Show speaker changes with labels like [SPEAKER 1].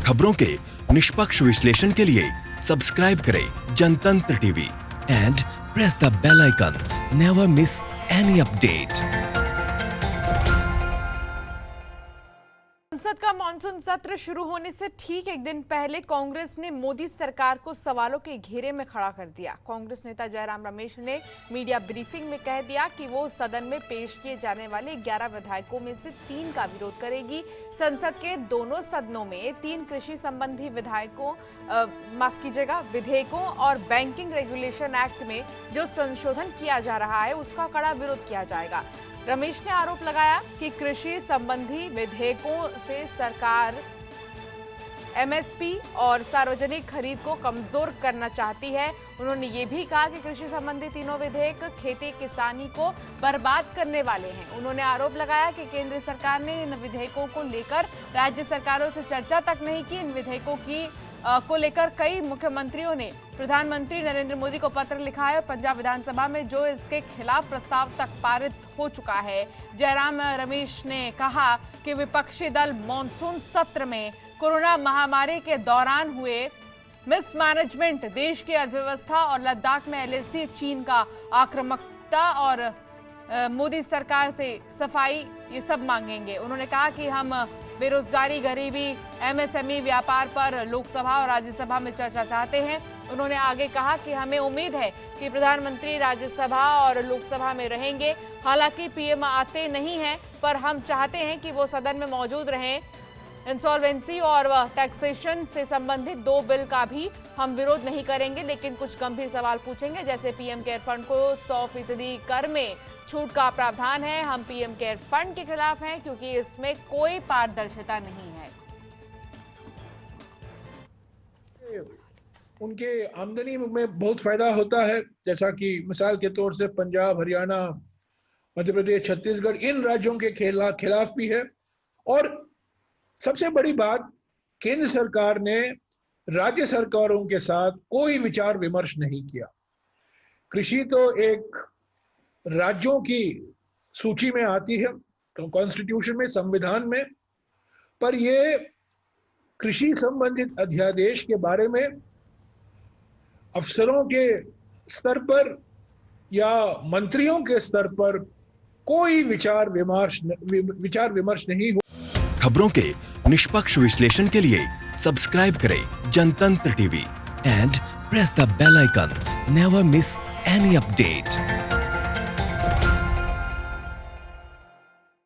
[SPEAKER 1] खबरों के निष्पक्ष विश्लेषण के लिए सब्सक्राइब करें Janatantra TV and press the bell icon. Never miss any update.
[SPEAKER 2] संसद का मानसून सत्र शुरू होने से ठीक एक दिन पहले कांग्रेस ने मोदी सरकार को सवालों के घेरे में खड़ा कर दिया। कांग्रेस नेता जयराम रमेश ने मीडिया ब्रीफिंग में कह दिया कि वो सदन में पेश किए जाने वाले 11 विधायकों में से 3 का विरोध करेगी। संसद के दोनों सदनों में 3 कृषि संबंधी विधेयकों और बैंकिंग रेगुलेशन एक्ट में जो संशोधन किया जा रहा है उसका कड़ा विरोध किया जाएगा। रमेश ने आरोप लगाया कि कृषि संबंधी विधेयकों से सरकार एमएसपी और सार्वजनिक खरीद को कमजोर करना चाहती है। उन्होंने ये भी कहा कि कृषि संबंधी तीनों विधेयक खेती किसानी को बर्बाद करने वाले हैं। उन्होंने आरोप लगाया कि केंद्र सरकार ने इन विधेयकों को लेकर राज्य सरकारों से चर्चा तक नहीं की। इन विधेयकों को लेकर कई मुख्यमंत्रियों ने प्रधानमंत्री नरेंद्र मोदी को पत्र लिखा है। पंजाब विधानसभा में जो इसके खिलाफ प्रस्ताव तक पारित हो चुका है। जयराम रमेश ने कहा कि विपक्षी दल मॉनसून सत्र में कोरोना महामारी के दौरान हुए मिसमैनेजमेंट, देश की अर्थव्यवस्था और लद्दाख में एलएसी, चीन का आक्रामकता और मोदी सरकार से सफाई, ये सब मांगेंगे। उन्होंने कहा कि हम बेरोजगारी, गरीबी, एमएसएमई, व्यापार पर लोकसभा और राज्यसभा में चर्चा चाहते हैं। उन्होंने आगे कहा कि हमें उम्मीद है कि प्रधानमंत्री राज्यसभा और लोकसभा में रहेंगे। हालांकि पीएम आते नहीं हैं, पर हम चाहते हैं कि वो सदन में मौजूद रहें। इंसॉल्वेंसी और टैक्सेशन से संबंधित 2 बिल का भी हम विरोध नहीं करेंगे, लेकिन कुछ गंभीर सवाल पूछेंगे, जैसे पीएम केयर फंड को 100% कर में छूट का प्रावधान है। हम पीएम केयर फंड के खिलाफ हैं क्योंकि इसमें कोई पारदर्शिता नहीं है।
[SPEAKER 3] उनके आमदनी में बहुत फायदा होता है, जैसा कि मिसाल के तौर से पंजाब, हरियाणा, मध्य प्रदेश, छत्तीसगढ़, इन राज्यों के खिलाफ भी है। और सबसे बड़ी बात, केंद्र सरकार ने राज्य सरकारों के साथ कोई विचार विमर्श नहीं किया। कृषि तो एक राज्यों की सूची में आती है कॉन्स्टिट्यूशन में, संविधान में, पर ये कृषि संबंधित अध्यादेश के बारे में अफसरों के स्तर पर या मंत्रियों के स्तर पर कोई विचार विमर्श नहीं हुआ।
[SPEAKER 1] खबरों के निष्पक्ष विश्लेषण के लिए सब्सक्राइब करें Janatantra TV and press the bell icon. Never miss any update.